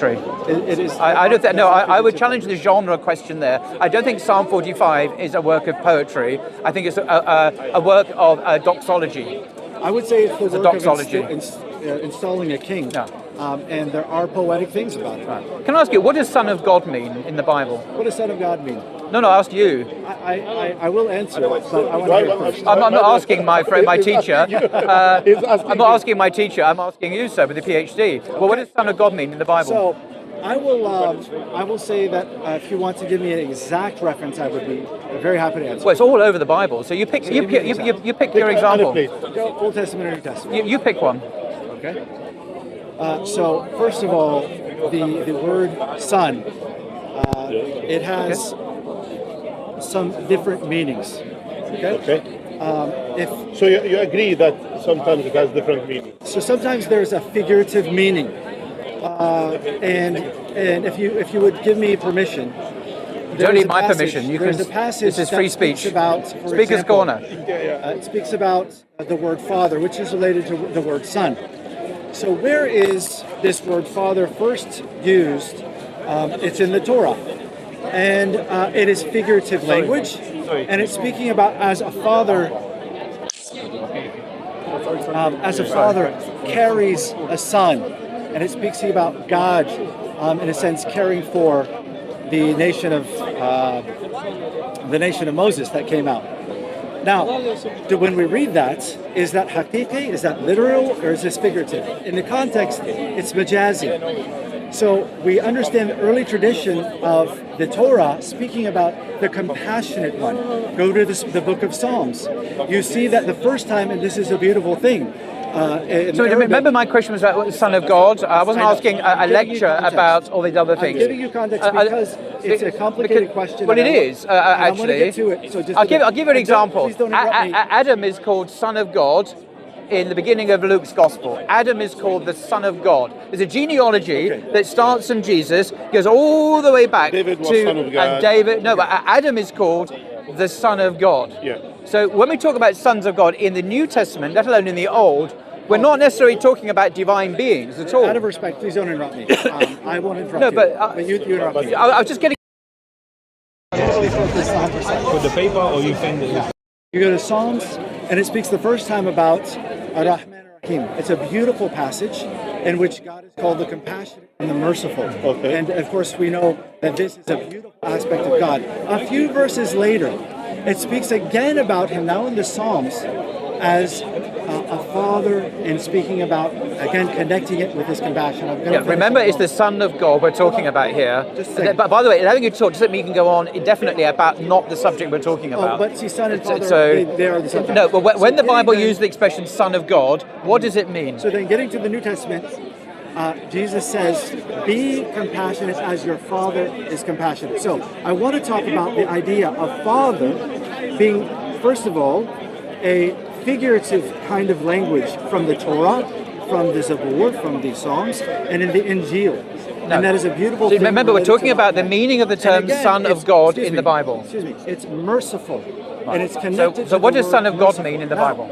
poetry. It is. I don't think. No, I would challenge the genre question there. I don't think Psalm 45 is a work of poetry. I think it's a work of doxology. I would say it's the work doxology. of installing a king. Yeah. And there are poetic things about it. Right. Can I ask you, what does Son of God mean in the Bible? What does Son of God mean? No, I asked you. I will answer, but I want to hear first. I'm not asking my friend, my teacher. I'm not asking my teacher. I'm asking you, sir, with the PhD. Well, what does Son of God mean in the Bible? So, I will say that if you want to give me an exact reference, I would be very happy to answer. Well, it's all over the Bible. So you pick your example. Go Old Testament or New Testament. You pick one. Okay. So first of all, the word son, it has some different meanings. Okay. So you agree that sometimes it has different meanings. So sometimes there's a figurative meaning, and if you would give me permission. You don't need my permission. You can. This is free speech. Speaker's corner. It speaks about the word father, which is related to the word son. So where is this word father first used? It's in the Torah. And it is figurative language. And it's speaking about as a father carries a son. And it speaks about God, in a sense, caring for the nation of Moses that came out. Now, when we read that, is that haqiqi, is that literal, or is this figurative? In the context, it's majazi. So we understand the early tradition of the Torah speaking about the compassionate one. Go to the book of Psalms. You see that the first time, and this is a beautiful thing. So remember my question was about the Son of God. I wasn't asking a lecture about all these other things. I'm giving you context because it's a complicated question. Well, it is actually. I'll give you an example. Adam is called Son of God in the beginning of Luke's Gospel. Adam is called the Son of God. There's a genealogy that starts from Jesus, goes all the way back David was to son of God. and David. No, but Adam is called the Son of God. Yeah. So when we talk about sons of God in the New Testament, let alone in the Old, we're not necessarily talking about divine beings at all. Out of respect, please don't interrupt me. I won't interrupt No, you. but You interrupt me. I was just getting. With the paper, or you think that You go to Psalms, and it speaks the first time about Ar-Rahman Ar-Rahim. It's a beautiful passage in which God is called the compassionate and the merciful. Okay. And of course, we know that this is a beautiful aspect of God. A few verses later, it speaks again about him, now in the Psalms, as a father, and speaking about, again, connecting it with his compassion. Remember, it's the Son of God we're talking about here. But by the way, having you talk doesn't mean you can go on indefinitely about not the subject we're talking about. But see, son and father, they are the subject. No, but when the Bible uses the expression Son of God, what does it mean? So then getting to the New Testament, Jesus says, be compassionate as your Father is compassionate. So I want to talk about the idea of Father being, first of all, a figurative kind of language from the Torah, from the Zabur, from the Psalms, and in the Injil. No. And that is a beautiful thing. Remember, we're talking about the meaning of the term Son of God in the Bible. Excuse me. It's merciful, and it's connected So to what the does Son word of God merciful. mean in the Now, Bible?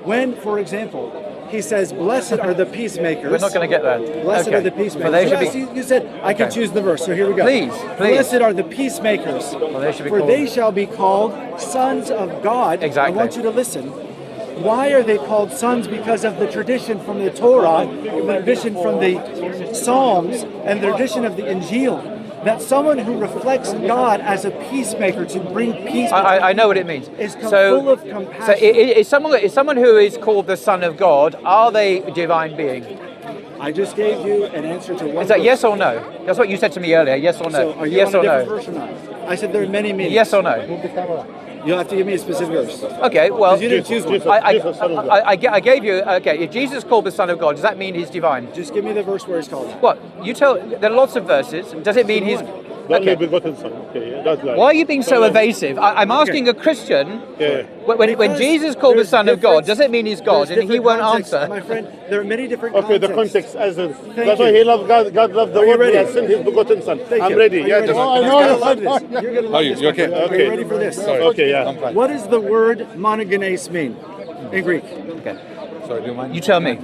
When, for example, he says, blessed are the peacemakers. We're not going to get there. Blessed are the peacemakers. Well, they should be... You said I can choose the verse, so here we go. Please. Blessed are the peacemakers, for they shall be called sons of God. Exactly. I want you to listen. Why are they called sons? Because of the tradition from the Torah, the tradition from the Psalms, and the tradition of the Injil. That someone who reflects God as a peacemaker to bring peace. I know what it means. Is full of compassion. So is someone who is called the Son of God, are they a divine being? I just gave you an answer to one. Is that verse. yes or no? That's what you said to me earlier. Yes or no? So are you yes on a or different no? verse or not? I said there are many meanings. Yes or no? You'll have to give me a specific verse. Okay, well, you didn't choose one. I gave you, okay, if Jesus is called the Son of God, does that mean he's divine? Just give me the verse where he's called. What? You tell, there are lots of verses. Does it mean he's... the only begotten Son. Okay, yeah, that's right. Why are you being so evasive? I'm asking a Christian, when Jesus called the Son of God, does it mean he's God? And he won't answer. My friend, there are many different Okay, the context as a, that's why he loved God. God loved the world. He has sent his begotten Son. I'm ready. Yeah, You're gonna love this. You're gonna love this. you okay? Are you ready for this? Okay, yeah. What does the word monogenes mean in Greek? Okay. Sorry, do you mind? You tell me.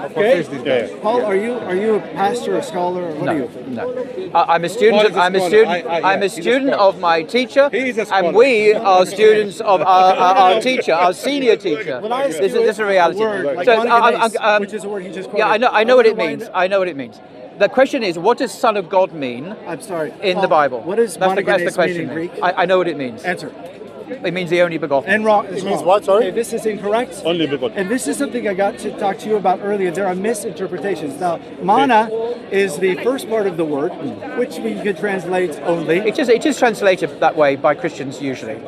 Okay. Paul, are you a pastor, a scholar, or what are you? No. I'm a student. I'm a student of my teacher, and we are students of our teacher, our senior teacher. This is a reality. Which is a word he just quoted. Yeah, I know what it means. I know what it means. The question is, what does Son of God mean? I'm sorry. In the Bible. What does monogenes mean in Greek? I know what it means. Answer. It means the only begotten. And wrong. It means what, sorry? Okay, this is incorrect. Only begotten. And this is something I got to talk to you about earlier. There are misinterpretations. Now, mana is the first part of the word, which we could translate only. It is translated that way by Christians usually.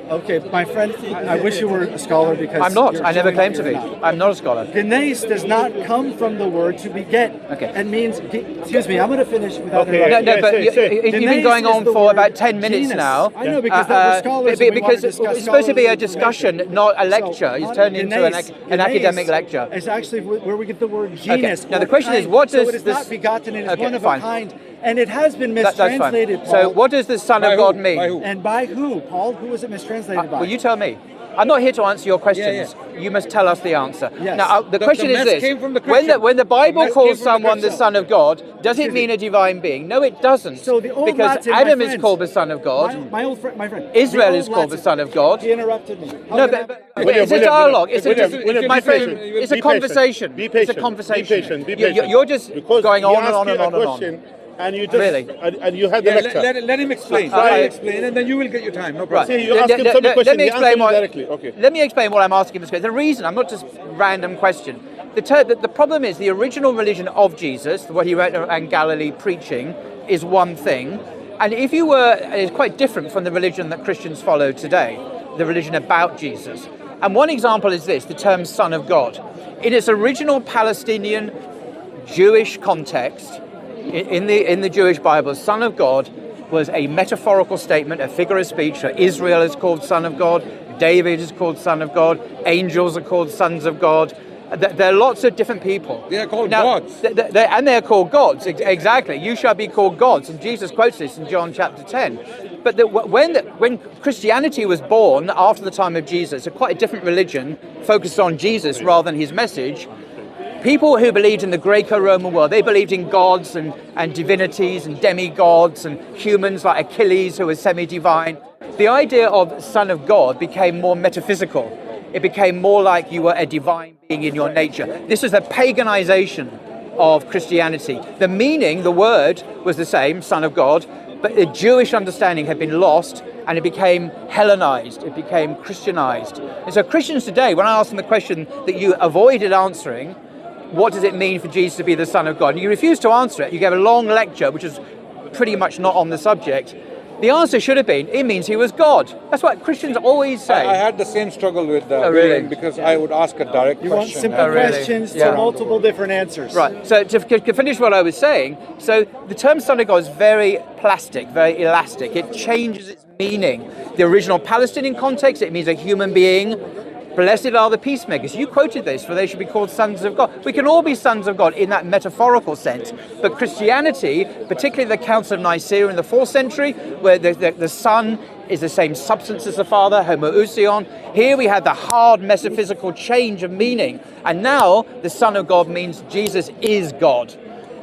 Okay, my friend, I wish you were a scholar because I'm not. I never claimed to be. I'm not a scholar. Genes does not come from the word to beget. Okay. It means, excuse me, I'm going to finish without interrupting. No, but you've been going on for about 10 minutes genus. now. I know, because we're scholars. Because it's supposed to be a discussion, not a lecture. It's turned into an academic lecture. It's actually where we get the word genus. Okay. Now the question is, what does so it is this? not begotten, it is Okay, one of fine. a kind, and it has been That's fine. mistranslated. Paul. So what does the Son of God mean? By who? And by who, Paul? Who was it mistranslated by? Well, you tell me. I'm not here to answer your questions. You must tell us the answer. Yes. Now, the question is mess this: came from the when the Bible mess calls came from the someone the Christian. Son of God, does it mean a divine being? No, it doesn't. So the old because Latin, my Adam is friends, called the Son of God. My friend. Israel the is old called the Latin. Son of God. He interrupted me. No, but it's a dialogue. It's my friend. It's a conversation. Be patient. It's a conversation. Be patient. Be patient. You're just because going he on and asked on you and a on and question, on. And you just Really? and you had the lecture. Let him explain. Right. Explain, and then you will get your time. No Right. problem. See, you ask him some question, Let me he explain answers what. directly. Okay. Let me explain what I'm asking this question. The reason I'm not just random question. The problem is the original religion of Jesus, what he went around Galilee preaching, is one thing, and if you were, it's quite different from the religion that Christians follow today, the religion about Jesus. And one example is this: the term "Son of God." In its original Palestinian Jewish context, in the Jewish Bible, Son of God was a metaphorical statement, a figure of speech. So Israel is called Son of God, David is called Son of God, angels are called sons of God. There are lots of different people. They are called gods. And they're called gods, exactly. You shall be called gods. And Jesus quotes this in John chapter 10. But when Christianity was born after the time of Jesus, quite a different religion focused on Jesus rather than his message. People who believed in the Greco-Roman world, they believed in gods and divinities and demigods and humans like Achilles who was semi-divine. The idea of Son of God became more metaphysical. It became more like you were a divine being in your nature. This was a paganization of Christianity. The meaning, the word, was the same, Son of God, but the Jewish understanding had been lost and it became Hellenized, it became Christianized. And so Christians today, when I ask them the question that you avoided answering, what does it mean for Jesus to be the Son of God? And you refuse to answer it. You gave a long lecture, which is pretty much not on the subject. The answer should have been, it means he was God. That's what Christians always say. I had the same struggle with really? because I would ask a direct You question. want simple questions to multiple different answers. Right, so to finish what I was saying, so the term Son of God is very plastic, very elastic. It changes its meaning. The original Palestinian context, it means a human being. Blessed are the peacemakers. You quoted this, for they should be called sons of God. We can all be sons of God in that metaphorical sense. But Christianity, particularly the Council of Nicaea in the 4th century, where the Son is the same substance as the Father, homoousion. Here we had the hard metaphysical change of meaning. And now the Son of God means Jesus is God.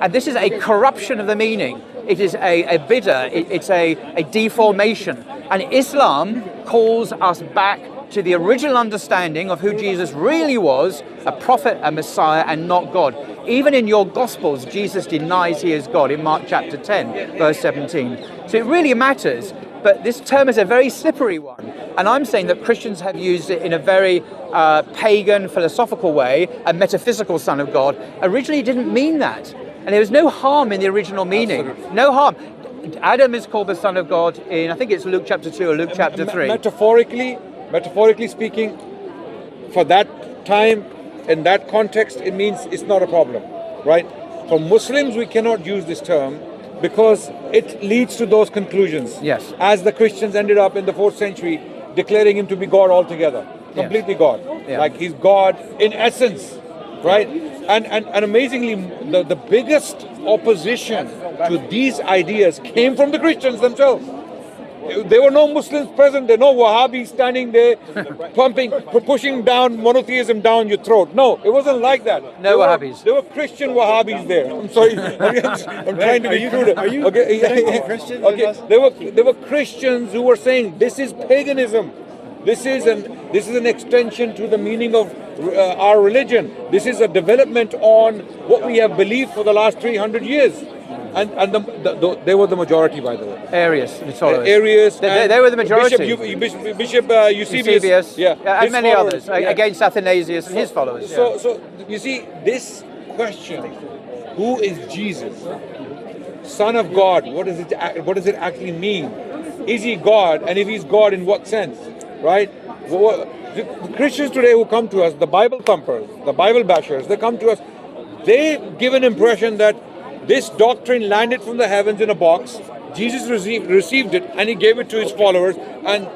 And this is a corruption of the meaning. It is a bid'ah, it's a deformation. And Islam calls us back to the original understanding of who Jesus really was, a prophet, a Messiah, and not God. Even in your Gospels, Jesus denies he is God in Mark chapter 10, verse 17. So it really matters, but this term is a very slippery one. And I'm saying that Christians have used it in a very pagan, philosophical way, a metaphysical Son of God. Originally it didn't mean that. And there was no harm in the original meaning. Absolutely. No harm. Adam is called the Son of God in, I think it's Luke chapter 2 or Luke chapter 3. Metaphorically speaking, for that time, in that context, it means it's not a problem, right? For Muslims, we cannot use this term because it leads to those conclusions. Yes. As the Christians ended up in the 4th century declaring him to be God altogether, completely God. Yeah. Like he's God in essence, right? And amazingly, the biggest opposition to these ideas came from the Christians themselves. There were no Muslims present. There were no Wahhabis standing there, pushing down monotheism down your throat. No, it wasn't like that. No Wahhabis. There were Christian Wahhabis there. I'm sorry. I'm trying to be crude. Are you Christian? Okay. There were Christians who were saying this is paganism. This is an extension to the meaning of our religion. This is a development on what we have believed for the last 300 years. And they were the majority, by the way. Arius, Arius. They were the majority. Bishop Eusebius. And many others against Athanasius and his followers. So you see, this question, who is Jesus? Son of God, what does it actually mean? Is he God? And if he's God, in what sense? Right? The Christians today who come to us, the Bible thumpers, the Bible bashers, they come to us, they give an impression that this doctrine landed from the heavens in a box. Jesus received it and he gave it to his followers, and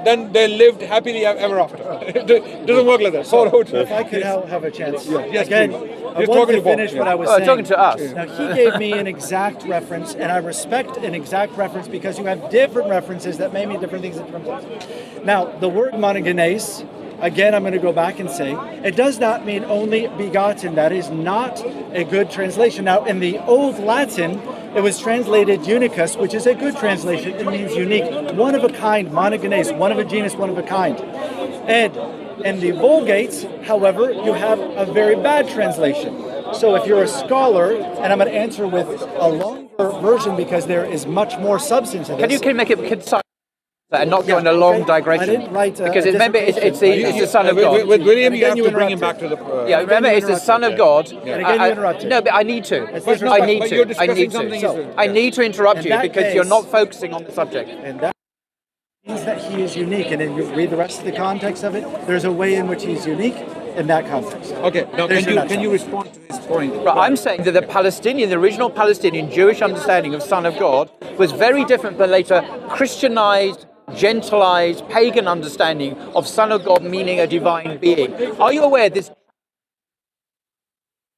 then they lived happily ever after. It doesn't work like that. If I could have a chance. Yes, again, please. I wanted to finish what I was saying. Talking to us. Now, he gave me an exact reference, and I respect an exact reference because you have different references that may mean different things in terms of. Now, the word monogenes, again, I'm going to go back and say, it does not mean only begotten. That is not a good translation. Now, in the Old Latin, it was translated unicus, which is a good translation. It means unique, one of a kind, monogenes, one of a genus, one of a kind. And in the Vulgate, however, you have a very bad translation. So if you're a scholar, and I'm going to answer with a longer version because there is much more substance in this. Can you make it concise and not go in a long digression? I didn't write because remember, it's the Son of God. With William, you have to bring him back to the... remember, it's the Son of God. And again, you interrupted. No, but I need to. I need to interrupt you because you're not focusing on the subject. And that means that he is unique, and then you read the rest of the context of it, there's a way in which he's unique in that context. Okay, now can you respond to this point? But I'm saying that the original Palestinian Jewish understanding of Son of God was very different than later Christianized, gentilized, pagan understanding of Son of God meaning a divine being. Are you aware this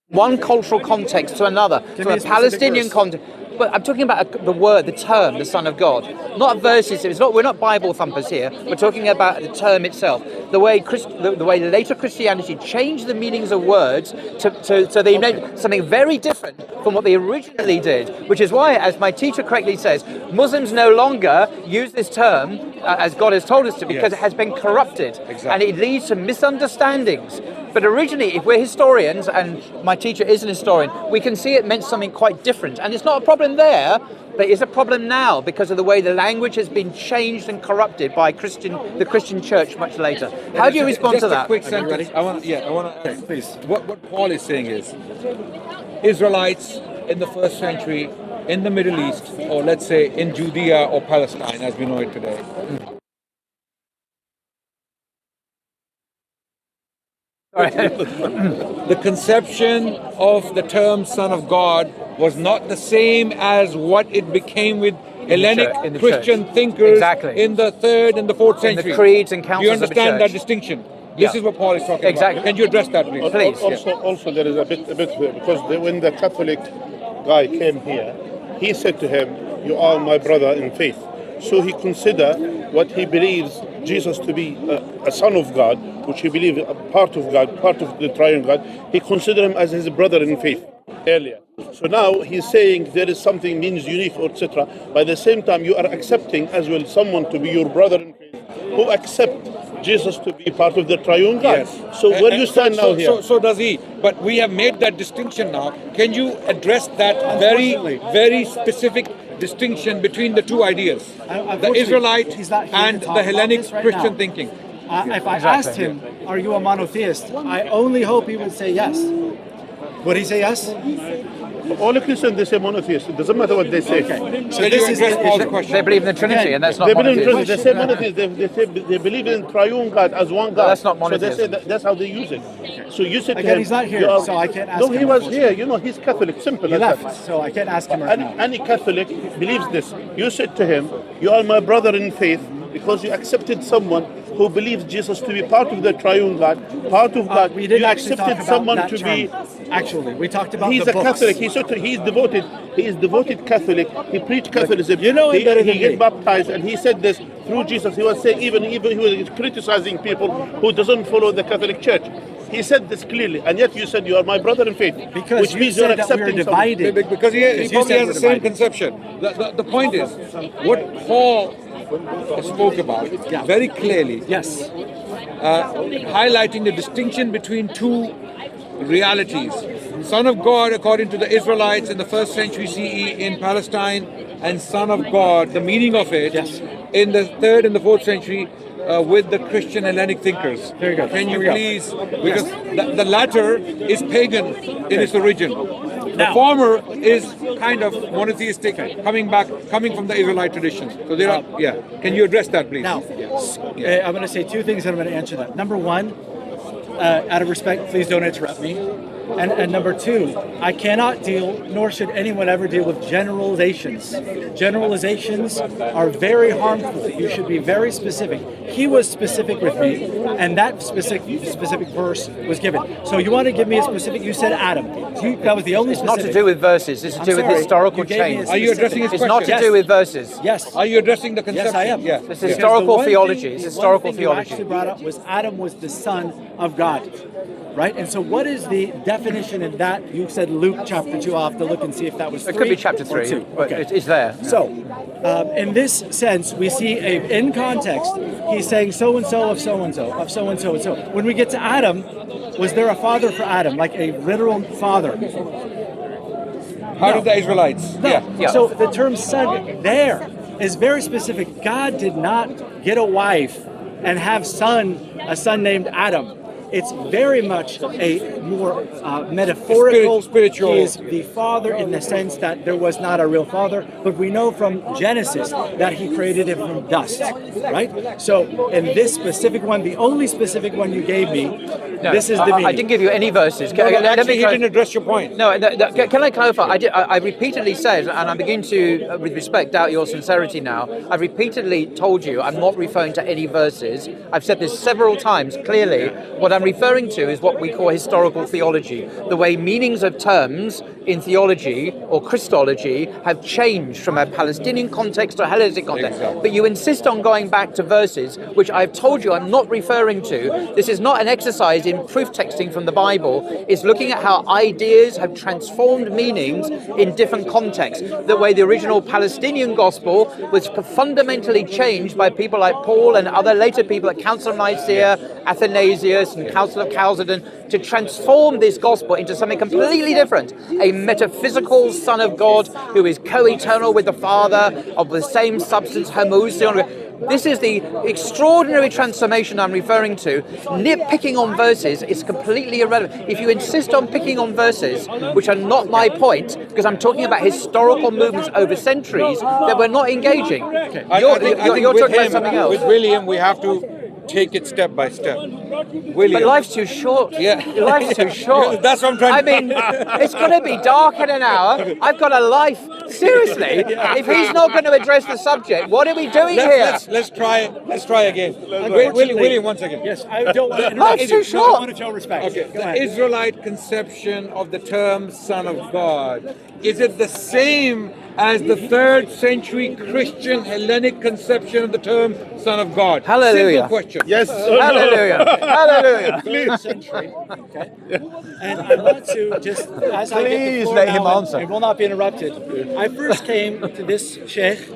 one cultural context to another, from a Palestinian context? But I'm talking about the word, the term, the Son of God, not verses. We're not Bible thumpers here. We're talking about the term itself. The way later Christianity changed the meanings of words so they meant something very different from what they originally did. Which is why, as my teacher correctly says, Muslims no longer use this term as God has told us to because it has been corrupted, and it leads to misunderstandings. But originally, if we're historians, and my teacher is an historian, we can see it meant something quite different. And it's not a problem there, but it's a problem now because of the way the language has been changed and corrupted by the Christian church much later. How do you respond to that? Just a quick sentence. I want to please. What Paul is saying is, Israelites in the first century in the Middle East, or let's say in Judea or Palestine as we know it today, the conception of the term Son of God was not the same as what it became with Hellenic Christian thinkers in the 3rd and the 4th century. In the creeds and councils. Do you understand that distinction? This is what Paul is talking about. Can you address that, please? Also, there is a bit because when the Catholic guy came here, he said to him, "You are my brother in faith." So he considered what he believes Jesus to be a son of God, which he believes a part of God, part of the triune God. He considered him as his brother in faith earlier. So now he's saying there is something means unique, etc. By the same time, you are accepting as well someone to be your brother in faith who accept Jesus to be part of the triune God. Yes. So where you stand now here? So does he. But we have made that distinction now. Can you address that very, very specific distinction between the two ideas? The Israelite and the Hellenic Christian thinking. If I asked him, are you a monotheist? I only hope he would say yes. Would he say yes? All Christians, they say monotheist. It doesn't matter what they say. Okay. So this is the question. They believe in the Trinity, and that's not They believe in monotheism. Trinity. They say monotheist. They believe in triune God as one God. That's not monotheism. So they say that's how they use it. So you said to Again, him, he's not here, so I can't ask no, him. No, he was here. You know, he's Catholic. Simple. He as left, that. so I can't ask him right now. Any Catholic believes this. You said to him, "You are my brother in faith," because you accepted someone who believes Jesus to be part of the triune God, part of God. We didn't you actually accepted talk about someone that to term. be Actually, we talked about He's the a books. Catholic. He's devoted. He is devoted Catholic. He preached Catholicism. You know him better than he me. get baptized, and he said this through Jesus. He was saying even he was criticizing people who doesn't follow the Catholic Church. He said this clearly, and yet you said you are my brother in faith, Because which you means said you're that we were accepting someone. divided. Because he Because you probably said has we're the same divided. conception. The point is, what Paul spoke about very clearly, Yes. highlighting the distinction between two realities. Son of God, according to the Israelites in the 1st century CE in Palestine, and Son of God, the meaning of it, Yes. in the 3rd and the 4th century with the Christian Hellenic thinkers. Very good. Can you Here we go. please, because the latter is pagan in its origin. The Now- former is kind of monotheistic, coming from the Israelite tradition. So there are, Can you address that, please? Now, I'm going to say two things, and I'm going to answer that. Number one, out of respect, please don't interrupt me. And number two, I cannot deal, nor should anyone ever deal with generalizations. Generalizations are very harmful. You should be very specific. He was specific with me, and that specific verse was given. So you want to give me a specific? You said Adam. That was the only It's not specific. to do with verses. It's to do with historical You gave me a change. Are you addressing his It's question? not to do with verses. Yes. Are you addressing the conception? Yes, I am. Yeah. It's Because historical the one theology. thing- It's the historical one thing you theology. actually brought up was Adam was the son of God, right? And so, what is the definition in that? You said Luke chapter 2. I'll have to look and see if that was. It could be 3 chapter or 3, 2. but Okay. it's there. So, in this sense, we see in context, he's saying so and so of so and so of so and so and so. When we get to Adam, was there a father for Adam, like a literal father? How did the Israelites? No. Yeah. So the term son there is very specific. God did not get a wife and have a son named Adam. It's very much a more metaphorical. Spiritual. He is the father in the sense that there was not a real father, but we know from Genesis that he created him from dust, right? So in this specific one, the only specific one you gave me, No, this is the meaning. I didn't give you any verses. No, actually, he clar- didn't address your point. No, can I clarify? I repeatedly said, and I'm beginning to, with respect, doubt your sincerity now. I've repeatedly told you I'm not referring to any verses. I've said this several times clearly. What I'm referring to is what we call historical theology, the way meanings of terms in theology or Christology have changed from a Palestinian context to a Hellenistic context. Exactly. But you insist on going back to verses, which I've told you I'm not referring to. This is not an exercise in proof texting from the Bible. It's looking at how ideas have transformed meanings in different contexts. The way the original Palestinian gospel was fundamentally changed by people like Paul and other later people at Council of Nicaea, Athanasius and Council of Chalcedon to transform this gospel into something completely different. A metaphysical Son of God who is co-eternal with the Father, of the same substance, homoousion. This is the extraordinary transformation I'm referring to. Nitpicking on verses is completely irrelevant. If you insist on picking on verses, which are not my point, because I'm talking about historical movements over centuries, then we're not engaging. I think You're with talking about him, something else. with William, we have to take it step by step. William. But life's too short. Yeah. Life's too short. That's what I'm trying I to- mean, it's going to be dark in an hour. I've got a life. Seriously, if he's not going to address the subject, what are we doing here? Let's try again. Unfortunately- William, one second. Yes, I don't want to interrupt. Life's too No, I short. want to show respect. Okay, Go the ahead. Israelite conception of the term Son of God, is it the same as the 3rd century Christian Hellenic conception of the term Son of God? Hallelujah. Simple question. Yes. Hallelujah. Hallelujah. Century. Okay. And I want to just, as I get the Please floor let now him and answer. it will not be interrupted. I first came to this sheikh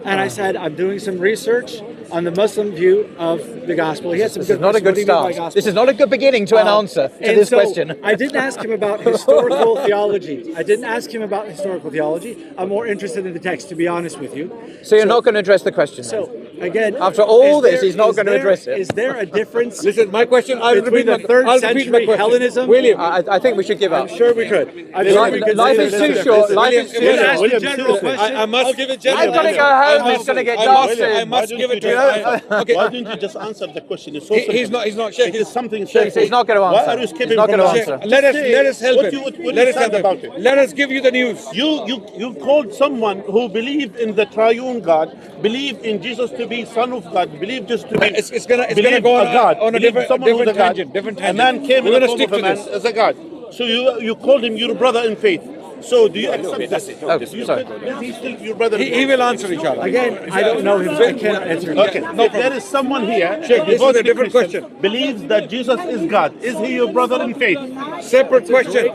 and I said, I'm doing some research on the Muslim view of the gospel. He had some This is good not a questions. good What do you mean by start. gospel? This is not a good beginning to an answer to And this so question. I didn't ask him about historical theology. I didn't ask him about historical theology. I'm more interested in the text, to be honest with you. So you're not going to address the question then? So again, After all is this, he's not going to address it. Is there a difference? Listen, my question, I'll Between repeat the 3rd I'll repeat my century question. Hellenism- William, I think we should give up. I'm sure we could. I'm sure we could Life say is that too there's a short. difference. Life is too William, short. William, general question. I must give it I've got to go home. It's going to get dark soon. I must give it to Okay. Why don't you just answer the question? It's so simple. He's not shaking. It is something He's not going to Why answer. are you He's skipping not from going to the- answer. Let us help What him. you- what Let you us help said him. about it. Let us give you the news. You called someone who believed in the triune God, believed in Jesus to be Son of God, believed Jesus to be. It's gonna believed go a God, on a believed different someone who's a God. tangent. A man came We're in the gonna form stick of a to man this. as a God. So you called him your brother in faith. So do you accept this? Oh, Is he sorry. still your brother in faith? He will answer each other. Again, I don't know him. I cannot answer. Okay, if there is someone here, Sheikh, this is a different Christian, question. believes that Jesus is God. Is he your brother in faith? Separate question.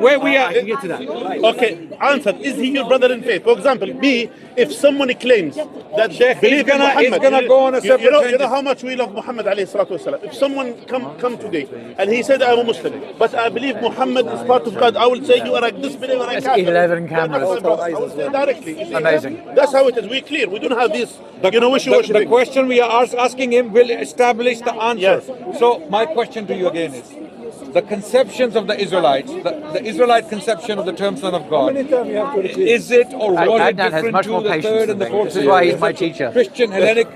Where we are. I can get to that. Okay, answer. Is he your brother in faith? For example, me, if someone claims that Sheikh, believe in Muhammad, he's gonna go on a separate you know tangent. how much we love Muhammad alayhi salatu wasalam. If someone come today and he said I'm a Muslim, but I believe Muhammad is part of God, I will say you are a disbeliever. That's 11 cameras. I will say directly. You see? Amazing. That's how it is. We're clear. We don't have this, wishy-washy The thing. question we are asking him will establish the answer. Yes. So my question to you again is, the conceptions of the Israelites, the Israelite conception of the term Son of God, is it or was it Adnan has different much to more the patience third than and the me. fourth This is why he's century? my teacher. Christian Hellenic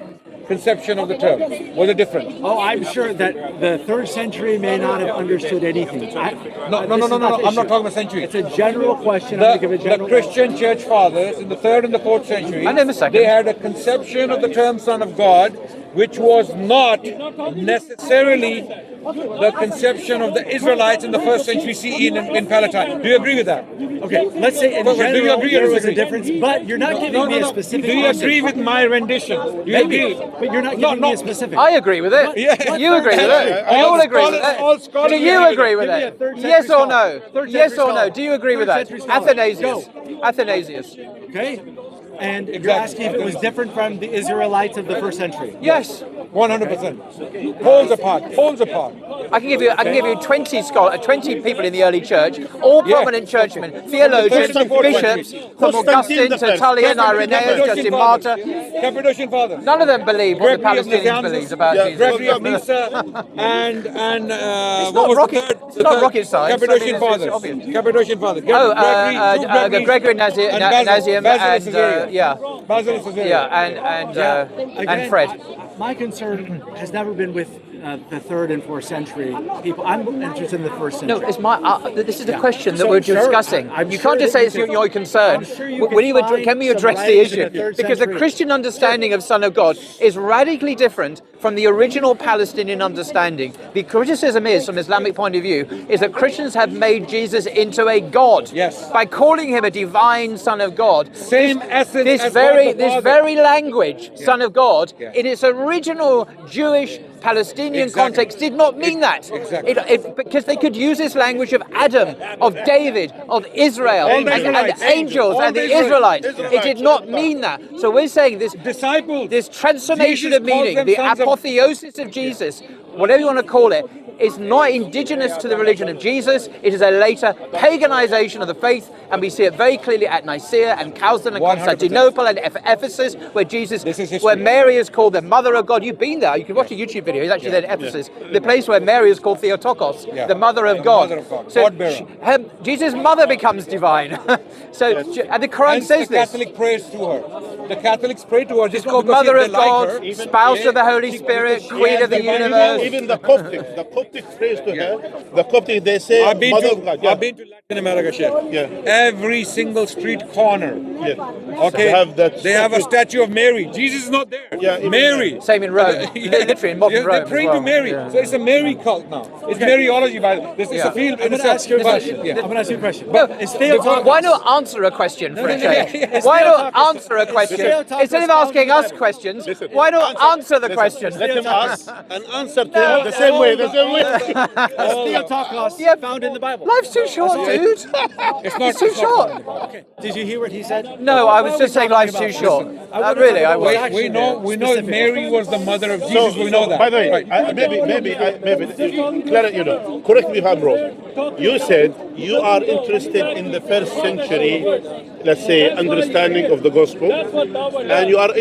conception of the term, was it different? Oh, I'm sure that the 3rd century may not have understood anything. No. This is I'm the not issue. talking about century. It's a general question. I'm going to give a The general Christian church fathers in the 3rd and the 4th century, And in a second. they had a conception of the term Son of God, which was not necessarily the conception of the Israelites in the 1st century CE in Palestine. Do you agree with that? Okay, let's say in Well, do you general agree or there was a disagree? difference, but you're not giving me a specific Do you answer. agree with my rendition? Do you Maybe, agree? but you're not giving me a specific. I agree with it. Yeah. You agree with it. We all agree with all it. scholars Do you agree with Give me a it? 3rd century Yes or scholar. no? 3rd Yes century or no? scholar. Do you agree with 3rd that? century scholar. Athanasius. Go. Athanasius. Okay? And you're asking if it was different from the Israelites of the 1st century. Yes. 100%. Poles apart. I can give you 20 people in the early church, all Yeah. prominent churchmen, theologians, bishops, from Augustine to Tullian, Irenaeus, Justin Martyr. Cappadocian fathers. None of them believe what the Gregory of Palestinians Nazianzus, believe about Jesus. Gregory of Nyssa, and It's what not was rocket. the third? It's not rocket science. Cappadocian I mean, it's fathers. obvious. Cappadocian fathers. Oh, Gregory Nazianz Basil of and Caesarea. yeah, Basil of Caesarea. yeah, and Again, Fred. My concern has never been with the 3rd and 4th century people. I'm interested in the 1st century. No, it's my. This is the Yeah. question that So, we're sure, discussing. I'm You sure can't just that say you it's can- your concern. I'm sure you Will you can find can we some address the writings in issue? the 3rd Because the century. Christian understanding of Son of God is radically different from the original Palestinian understanding. The criticism is, from Islamic point of view, is that Christians have made Jesus into a god. Yes. By calling him a divine Son of God. Same essence This as very God the this Father. very language, Son of God, Yeah. in its original Jewish Palestinian Exactly. context, did not mean that. Exactly. Because they could use this language of Adam, of David, of Israel, All the and Israelites. angels, All and the the Israelites. Israelites. It did not mean that. So we're saying this Disciples. this transformation Jesus of calls meaning, them the sons of- apotheosis of Jesus, whatever you want to call it, is not indigenous to the religion of Jesus. It is a later paganization of the faith, and we see it very clearly at Nicaea and Chalcedon and 100%. Constantinople and Ephesus, where Jesus, This is history. where Mary is called the Mother of God. You've been there. You can watch a YouTube video. It's actually there in Ephesus, the place where Mary is called Theotokos, Yeah. the Mother of The God. Mother of God. So God-bearer. Jesus' mother becomes divine. And the Quran Hence says the this. Catholic prays to her. The Catholics pray to her. She's called Mother of God, Spouse of the Holy Spirit, Queen of the universe. Even the Coptic prays to her. The Coptic, they say I've been Mother to of God. Yeah. I've been to Latin America, Sheikh. Yeah. Every single street corner. Yeah. Okay. They have a statue of Mary. Jesus is not there. Yeah, even Mary. Same in Rome. Literally in modern Rome They're as praying well. to Mary. Yeah. So it's a Mary cult now. It's Mariology, by the way. It's Yeah. a field I'm in going to itself. ask you a But- question. yeah. I'm going to ask you a question. No, Is Theotokos- why not answer a question for a change? yeah. Why not Theotokos- answer a question? Theotokos Instead of found asking in the us Bible. questions, Listen, why not answer the question? Let him ask and answer to him the same way. The same way. Is Theotokos Yeah. found in the Bible? Life's too short, dude. It's not It's too short. Okay. Did you hear what he said? No, I was just saying life's too short. Really, I was. We know Specific. Mary was the mother of Jesus. We know that. By the way, Right. correct me if I'm wrong. You said you are interested in the 1st century, let's say, understanding of the gospel, and you are not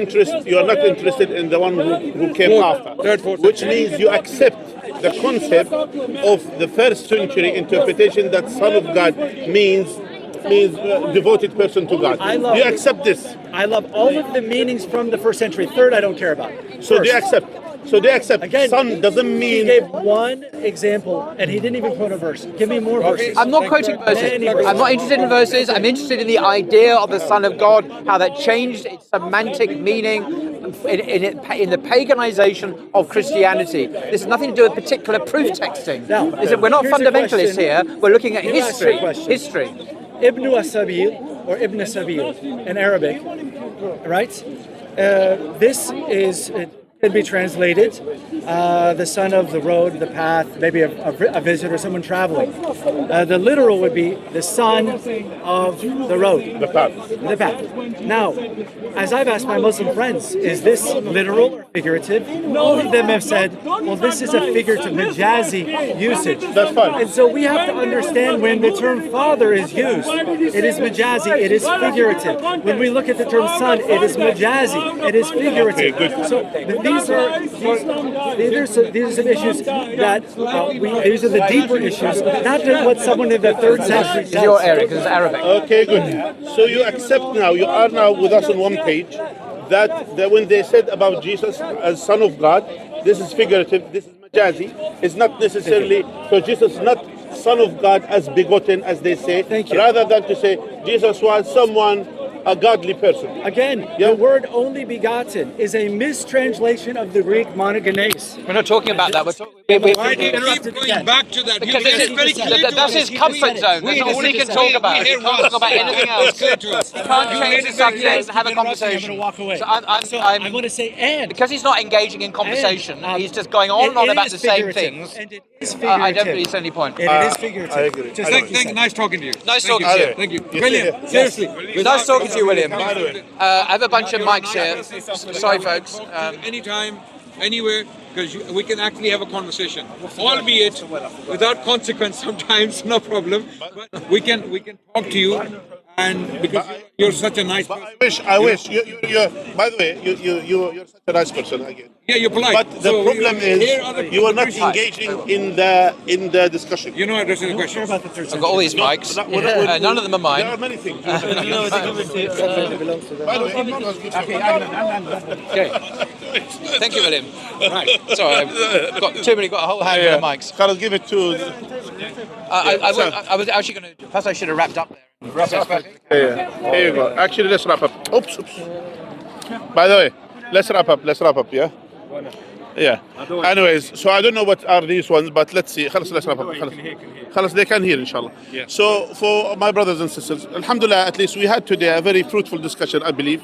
interested in the one who came after, Third, fourth which century. means you accept the concept of the 1st century interpretation that Son of God means devoted person to God. I love Do you it. accept this? I love all of the meanings from the 1st century. 3rd, I don't care about. So do you First. accept? So they accept. Again, Son doesn't he mean. gave one example, and he didn't even quote a verse. Give me more verses. I'm not quoting verses. I'm not interested in verses. I'm interested in the idea of the Son of God, how that changed its semantic meaning in the paganization of Christianity. This has nothing to do with particular proof texting. Now, We're not here's a fundamentalists question. here. We're looking at Let me ask you a history. question. History. Ibn Sabil or Ibn Sabil in Arabic, right? This is, it can be translated, the son of the road, the path, maybe a visitor, someone traveling. The literal would be the son of the road. The path. The path. Now, as I've asked my Muslim friends, is this literal or figurative? All of them have said, well, this is a figurative, majazi usage. That's fine. And so we have to understand when the term father is used, it is majazi, it is figurative. When we look at the term son, it is majazi, it is figurative. Okay, good. So these are some issues that these are the deeper issues, not what someone in the 3rd century It's your area because it's Arabic. Okay, good. So you accept now, you are now with us on one page, that when they said about Jesus as Son of God, this is figurative, this is majazi. It's not necessarily, so Jesus is not Son of God as begotten as they say, Thank you. rather than to say Jesus was someone, a godly person. Again, the word only begotten is a mistranslation of the Greek monogenes. We're not talking about that. Why do you keep going back to that? Because that's his comfort zone. That's all he can talk about. He can't talk about anything else. He can't change the subject and have a conversation. I'm going to walk away. So I'm going to say and. because he's not engaging in conversation, he's just going on and on about the same things. And it is figurative. I don't really see any point. And it is figurative. I agree. Just like you said. Nice talking to you. Nice talking to you. Thank you. William, seriously. Nice talking to you, William. By the way, I have a bunch of mics here. Sorry, folks. Anytime, anywhere, because we can actually have a conversation, albeit without consequence sometimes, no problem. But we can talk to you, and because you're such a nice person. I wish. You're, by the way, you're such a nice person again. Yeah, you're polite. But the So problem here is are the you are not contributions. engaging in the discussion. You're not addressing the Care question. about the 3rd I've century. got all these mics. None of them are There are mine. many things. No, they give it to belongs to them. By the way, it was good. Okay. Thank you, William. Right. Sorry, I've got a whole handful of mics. Carlos, give it to. I was actually going to. Perhaps I should have wrapped up there. Yeah. Here you go. Actually, let's wrap up. Oops. By the way, let's wrap up. Yeah. Yeah. Anyways, so I don't know what are these ones, but let's see. Let's wrap up. خلاص, they can hear, inshallah. So for my brothers and sisters, alhamdulillah, at least we had today a very fruitful discussion, I believe.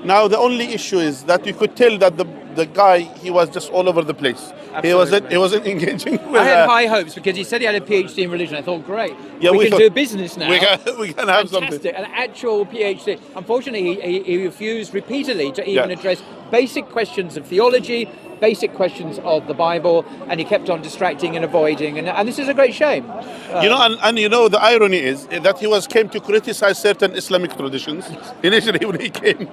Now the only issue is that you could tell that the guy, he was just all over the place. He wasn't engaging with. I had high hopes because he said he had a PhD in religion. I thought, great, Yeah, we we can thought- do business now. we can have something. Fantastic, an actual PhD. Unfortunately, he refused repeatedly to even address basic questions of theology, basic questions of the Bible, and he kept on distracting and avoiding, and this is a great shame. And you know the irony is that he came to criticize certain Islamic traditions initially when he came,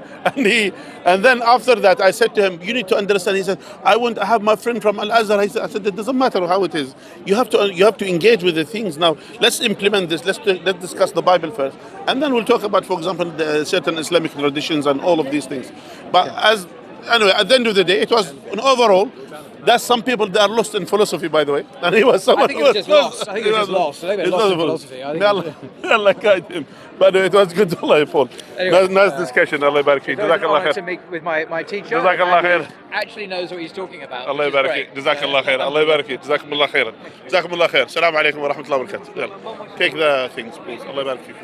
and then after that I said to him, you need to understand. He said, I have my friend from Al Azhar. I said it doesn't matter how it is. You have to engage with the things. Now let's implement this. Let's discuss the Bible first, and then we'll talk about, for example, the certain Islamic traditions and all of these things. But anyway, at the end of the day, it was an overall. That's some people that are lost in philosophy, by the way. And he was someone. I think it was just lost. I think it was just lost. I think it was lost in philosophy. Allah guide him. But it was good. Allah fall. Anyway, Nice discussion. Allah barak feek. Jazakallah To khair. meet with my teacher. Jazakallah and khair. he actually knows what he's talking about. Allah which is barak great. feek. Jazakallah khair. Allah barak feek. Jazakumullah khairan. Jazakumullah khair. Assalamu alaikum wa rahmatullahi wa barakatuh. Take the things, please. Allah barak feek.